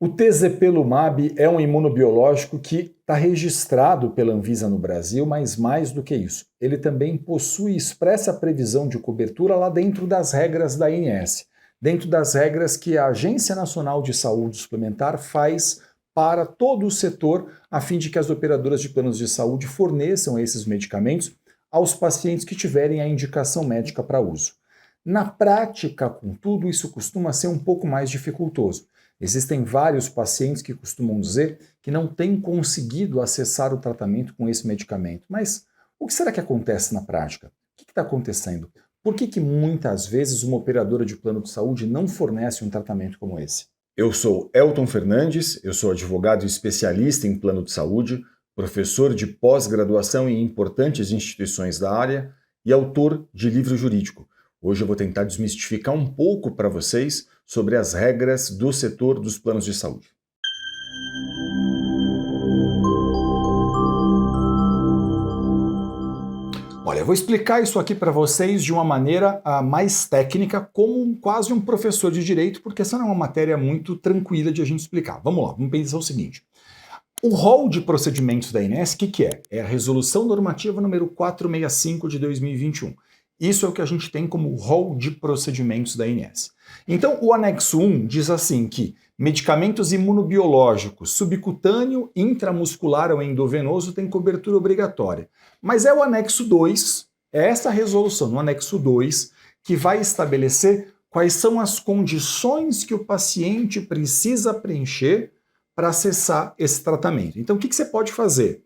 O tezepelumab é um imunobiológico que está registrado pela Anvisa no Brasil, mas mais do que isso, ele também possui expressa previsão de cobertura lá dentro das regras da ANS, dentro das regras que a Agência Nacional de Saúde Suplementar faz para todo o setor, a fim de que as operadoras de planos de saúde forneçam esses medicamentos aos pacientes que tiverem a indicação médica para uso. Na prática, contudo, isso costuma ser um pouco mais dificultoso. Existem vários pacientes que costumam dizer que não têm conseguido acessar o tratamento com esse medicamento. Mas o que será que acontece na prática? O que está acontecendo? Por que muitas vezes uma operadora de plano de saúde não fornece um tratamento como esse? Eu sou Elton Fernandes, eu sou advogado especialista em plano de saúde, professor de pós-graduação em importantes instituições da área e autor de livro jurídico. Hoje eu vou tentar desmistificar um pouco para vocês sobre as regras do setor dos planos de saúde. Olha, eu vou explicar isso aqui para vocês de uma maneira mais técnica, como quase um professor de direito, porque essa não é uma matéria muito tranquila de a gente explicar. Vamos lá, vamos pensar o seguinte. O rol de procedimentos da ANS, o que é? É a Resolução Normativa número 465 de 2021. Isso é o que a gente tem como rol de procedimentos da ANS. Então, o anexo 1 diz assim que medicamentos imunobiológicos subcutâneo, intramuscular ou endovenoso têm cobertura obrigatória. Mas é o anexo 2, é essa resolução no anexo 2, que vai estabelecer quais são as condições que o paciente precisa preencher para acessar esse tratamento. Então, o que você pode fazer?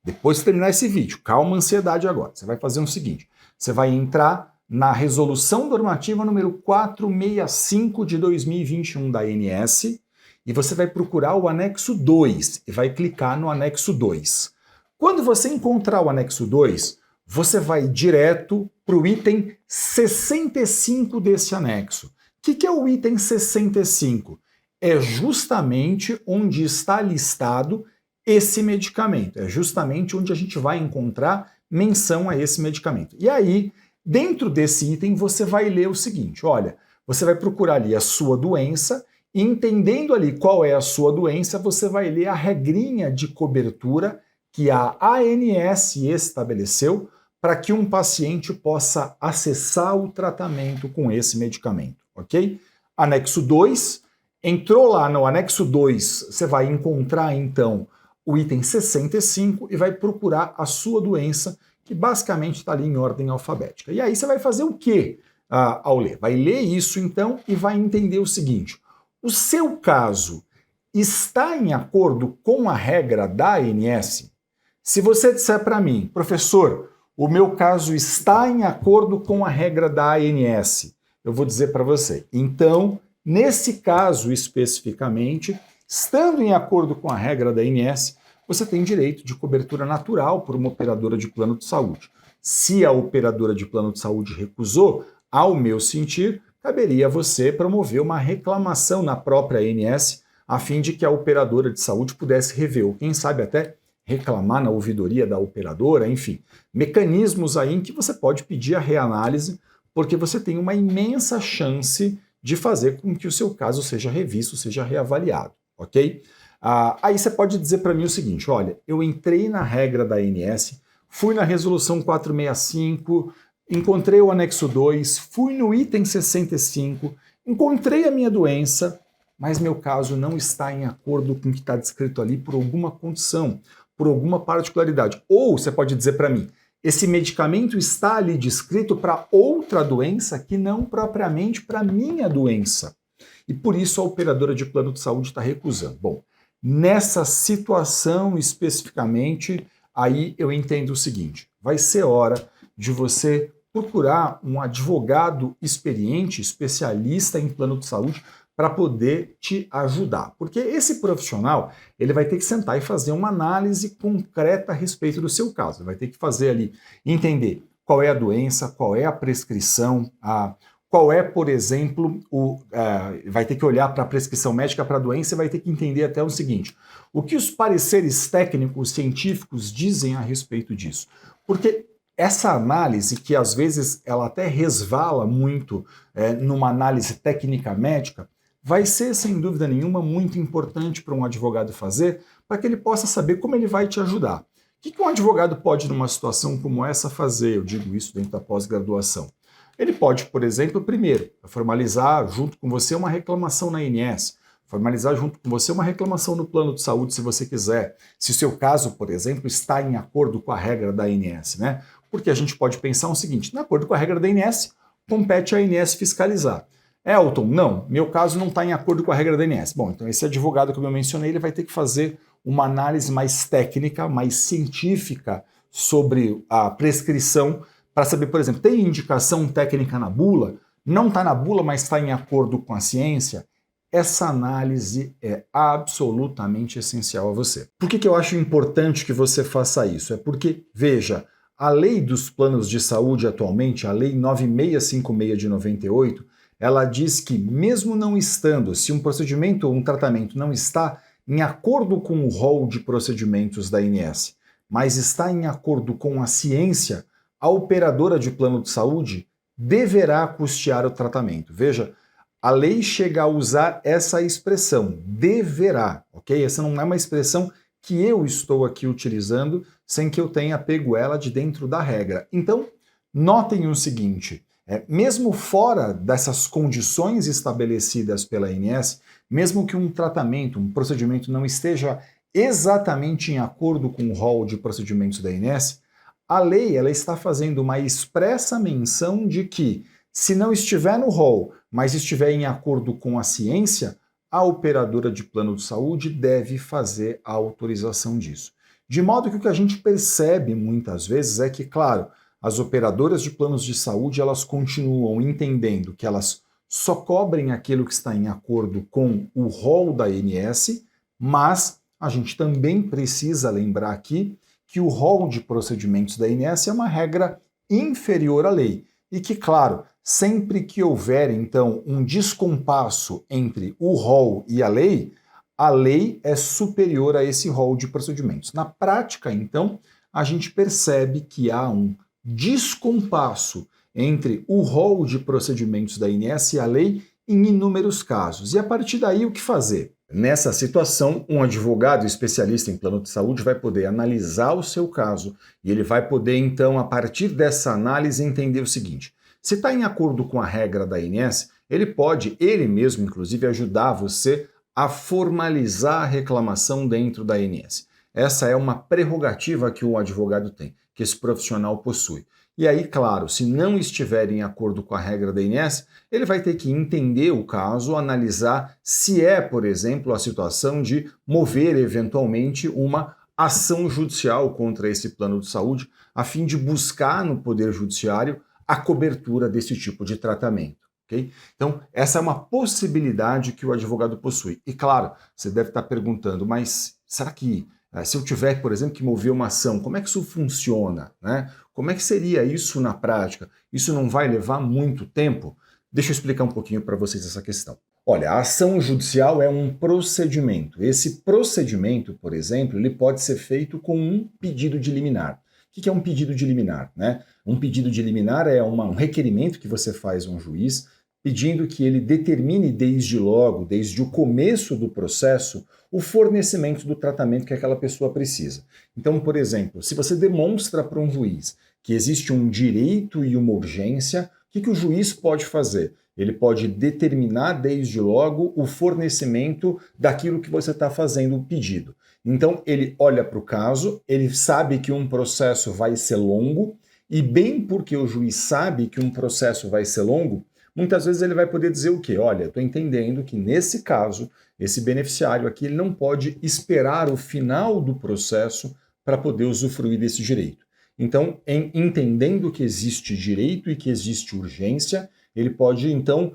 Depois de terminar esse vídeo, calma a ansiedade agora. Você vai fazer o seguinte, você vai entrar na Resolução Normativa número 465 de 2021 da ANS e você vai procurar o anexo 2 e vai clicar no anexo 2. Quando você encontrar o anexo 2, você vai direto para o item 65 desse anexo. O que é o item 65? É justamente onde está listado esse medicamento. É justamente onde a gente vai encontrar menção a esse medicamento. E aí, dentro desse item, você vai ler o seguinte, olha, você vai procurar ali a sua doença, e entendendo ali qual é a sua doença, você vai ler a regrinha de cobertura que a ANS estabeleceu para que um paciente possa acessar o tratamento com esse medicamento, ok? Anexo 2, entrou lá no anexo 2, você vai encontrar então o item 65 e vai procurar a sua doença, que basicamente está ali em ordem alfabética. E aí você vai fazer o quê ao ler? Vai ler isso então e vai entender o seguinte, o seu caso está em acordo com a regra da ANS? Se você disser para mim, professor, o meu caso está em acordo com a regra da ANS, eu vou dizer para você, então, nesse caso especificamente, estando em acordo com a regra da ANS, você tem direito de cobertura natural por uma operadora de plano de saúde. Se a operadora de plano de saúde recusou, ao meu sentir, caberia a você promover uma reclamação na própria ANS, a fim de que a operadora de saúde pudesse rever, ou quem sabe até reclamar na ouvidoria da operadora, enfim, mecanismos aí em que você pode pedir a reanálise, porque você tem uma imensa chance de fazer com que o seu caso seja revisto, seja reavaliado, ok? Aí você pode dizer para mim o seguinte, olha, eu entrei na regra da ANS, fui na resolução 465, encontrei o anexo 2, fui no item 65, encontrei a minha doença, mas meu caso não está em acordo com o que está descrito ali por alguma condição, por alguma particularidade. Ou você pode dizer para mim, esse medicamento está ali descrito para outra doença que não propriamente para minha doença. E por isso a operadora de plano de saúde está recusando. Bom, nessa situação especificamente, aí eu entendo o seguinte, vai ser hora de você procurar um advogado experiente, especialista em plano de saúde, para poder te ajudar. Porque esse profissional, ele vai ter que sentar e fazer uma análise concreta a respeito do seu caso. Ele vai ter que fazer ali, entender qual é a doença, qual é a prescrição, qual é, por exemplo, vai ter que olhar para a prescrição médica para a doença e vai ter que entender até o seguinte, o que os pareceres técnicos, científicos dizem a respeito disso. Porque essa análise, que às vezes ela até resvala muito numa análise técnica médica, vai ser, sem dúvida nenhuma, muito importante para um advogado fazer, para que ele possa saber como ele vai te ajudar. O que um advogado pode, numa situação como essa, fazer? Eu digo isso dentro da pós-graduação. Ele pode, por exemplo, primeiro, formalizar junto com você uma reclamação na ANS, formalizar junto com você uma reclamação no plano de saúde, se você quiser. Se o seu caso, por exemplo, está em acordo com a regra da ANS, né? Porque a gente pode pensar o seguinte, de acordo com a regra da ANS, compete à ANS fiscalizar. Elton, não, meu caso não está em acordo com a regra da ANS. Bom, então esse advogado que eu mencionei, ele vai ter que fazer uma análise mais técnica, mais científica sobre a prescrição, para saber, por exemplo, tem indicação técnica na bula? Não está na bula, mas está em acordo com a ciência? Essa análise é absolutamente essencial a você. Por que eu acho importante que você faça isso? É porque, veja, a lei dos planos de saúde atualmente, a lei 9656 de 98, ela diz que mesmo não estando, se um procedimento ou um tratamento não está em acordo com o rol de procedimentos da ANS, mas está em acordo com a ciência, a operadora de plano de saúde deverá custear o tratamento. Veja, a lei chega a usar essa expressão, deverá, ok? Essa não é uma expressão que eu estou aqui utilizando sem que eu tenha pego ela de dentro da regra. Então, notem o seguinte, mesmo fora dessas condições estabelecidas pela ANS, mesmo que um tratamento, um procedimento não esteja exatamente em acordo com o rol de procedimentos da ANS, a lei ela está fazendo uma expressa menção de que, se não estiver no rol, mas estiver em acordo com a ciência, a operadora de plano de saúde deve fazer a autorização disso. De modo que o que a gente percebe muitas vezes é que, claro, as operadoras de planos de saúde elas continuam entendendo que elas só cobrem aquilo que está em acordo com o rol da ANS, mas a gente também precisa lembrar aqui que o rol de procedimentos da ANS é uma regra inferior à lei e que, claro, sempre que houver, então, um descompasso entre o rol e a lei é superior a esse rol de procedimentos. Na prática, então, a gente percebe que há um descompasso entre o rol de procedimentos da ANS e a lei em inúmeros casos. E a partir daí, o que fazer? Nessa situação, um advogado especialista em plano de saúde vai poder analisar o seu caso e ele vai poder, então, a partir dessa análise, entender o seguinte: se está em acordo com a regra da ANS, ele pode, ele mesmo, inclusive, ajudar você a formalizar a reclamação dentro da ANS. Essa é uma prerrogativa que o advogado tem, que esse profissional possui. E aí, claro, se não estiver em acordo com a regra da ANS, ele vai ter que entender o caso, analisar se é, por exemplo, a situação de mover eventualmente uma ação judicial contra esse plano de saúde, a fim de buscar no Poder Judiciário a cobertura desse tipo de tratamento. Okay? Então, essa é uma possibilidade que o advogado possui. E claro, você deve estar perguntando, mas será que se eu tiver, por exemplo, que mover uma ação, como é que isso funciona? Né? Como é que seria isso na prática? Isso não vai levar muito tempo? Deixa eu explicar um pouquinho para vocês essa questão. Olha, a ação judicial é um procedimento. Esse procedimento, por exemplo, ele pode ser feito com um pedido de liminar. O que é um pedido de liminar? Né? Um pedido de liminar é um requerimento que você faz a um juiz pedindo que ele determine desde logo, desde o começo do processo, o fornecimento do tratamento que aquela pessoa precisa. Então, por exemplo, se você demonstra para um juiz que existe um direito e uma urgência, o que o juiz pode fazer? Ele pode determinar desde logo o fornecimento daquilo que você está fazendo o pedido. Então, ele olha para o caso, ele sabe que um processo vai ser longo, e bem porque o juiz sabe que um processo vai ser longo, muitas vezes ele vai poder dizer o quê? Olha, estou entendendo que nesse caso, esse beneficiário aqui ele não pode esperar o final do processo para poder usufruir desse direito. Então, entendendo que existe direito e que existe urgência, ele pode, então,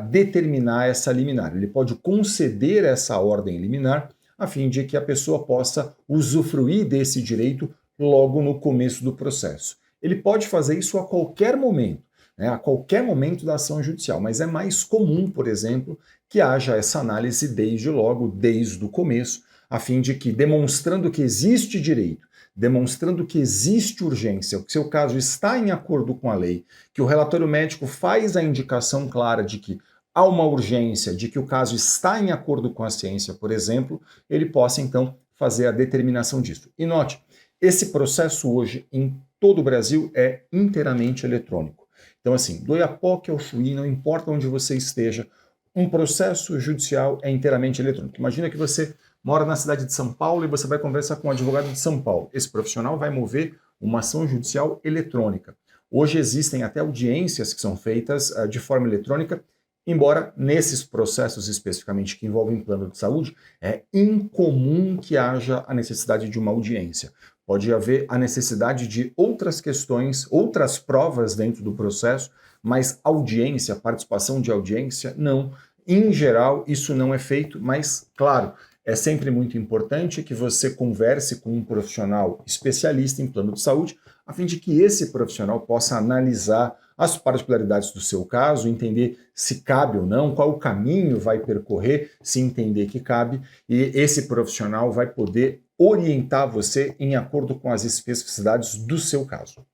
determinar essa liminar. Ele pode conceder essa ordem liminar a fim de que a pessoa possa usufruir desse direito logo no começo do processo. Ele pode fazer isso a qualquer momento. A qualquer momento da ação judicial, mas é mais comum, por exemplo, que haja essa análise desde logo, desde o começo, a fim de que, demonstrando que existe direito, demonstrando que existe urgência, que seu caso está em acordo com a lei, que o relatório médico faz a indicação clara de que há uma urgência de que o caso está em acordo com a ciência, por exemplo, ele possa então fazer a determinação disso. E note, esse processo hoje em todo o Brasil é inteiramente eletrônico. Então assim, do Oiapoque ao Chuí, não importa onde você esteja, um processo judicial é inteiramente eletrônico. Imagina que você mora na cidade de São Paulo e você vai conversar com um advogado de São Paulo. Esse profissional vai mover uma ação judicial eletrônica. Hoje existem até audiências que são feitas de forma eletrônica, embora nesses processos especificamente que envolvem plano de saúde, é incomum que haja a necessidade de uma audiência. Pode haver a necessidade de outras questões, outras provas dentro do processo, mas audiência, participação de audiência, não. Em geral, isso não é feito, mas, claro, é sempre muito importante que você converse com um profissional especialista em plano de saúde, a fim de que esse profissional possa analisar as particularidades do seu caso, entender se cabe ou não, qual o caminho vai percorrer, se entender que cabe, e esse profissional vai poder orientar você em acordo com as especificidades do seu caso.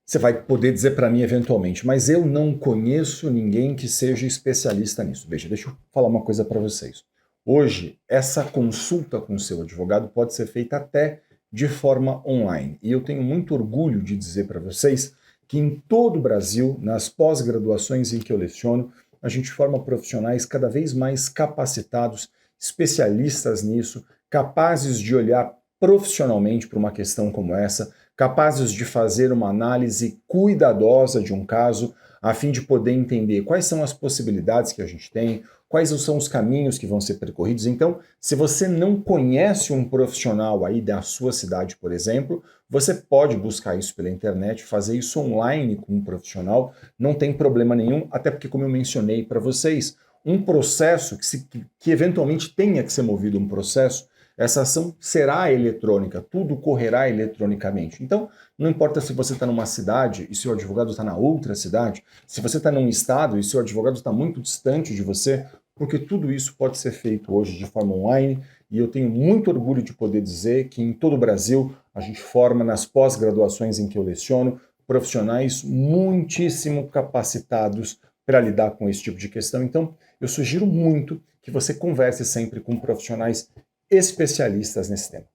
Você vai poder dizer para mim eventualmente, mas eu não conheço ninguém que seja especialista nisso. Veja, deixa eu falar uma coisa para vocês. Hoje, essa consulta com o seu advogado pode ser feita até de forma online. E eu tenho muito orgulho de dizer para vocês que em todo o Brasil, nas pós-graduações em que eu leciono, a gente forma profissionais cada vez mais capacitados, especialistas nisso, capazes de olhar profissionalmente para uma questão como essa, capazes de fazer uma análise cuidadosa de um caso, a fim de poder entender quais são as possibilidades que a gente tem, quais são os caminhos que vão ser percorridos. Então, se você não conhece um profissional aí da sua cidade, por exemplo, você pode buscar isso pela internet, fazer isso online com um profissional, não tem problema nenhum, até porque, como eu mencionei para vocês, um processo que eventualmente tenha que ser movido um processo, essa ação será eletrônica, tudo correrá eletronicamente. Então, não importa se você está numa cidade e seu advogado está na outra cidade, se você está num estado e seu advogado está muito distante de você, porque tudo isso pode ser feito hoje de forma online, e eu tenho muito orgulho de poder dizer que em todo o Brasil a gente forma nas pós-graduações em que eu leciono profissionais muitíssimo capacitados para lidar com esse tipo de questão. Então, eu sugiro muito que você converse sempre com profissionais especialistas nesse tema.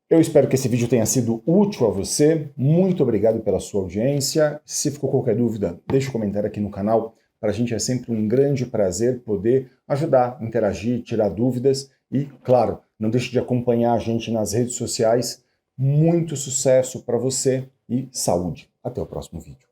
Eu espero que esse vídeo tenha sido útil a você. Muito obrigado pela sua audiência. Se ficou qualquer dúvida, deixe um comentário aqui no canal. Para a gente é sempre um grande prazer poder ajudar, interagir, tirar dúvidas e, claro, não deixe de acompanhar a gente nas redes sociais. Muito sucesso para você e saúde. Até o próximo vídeo.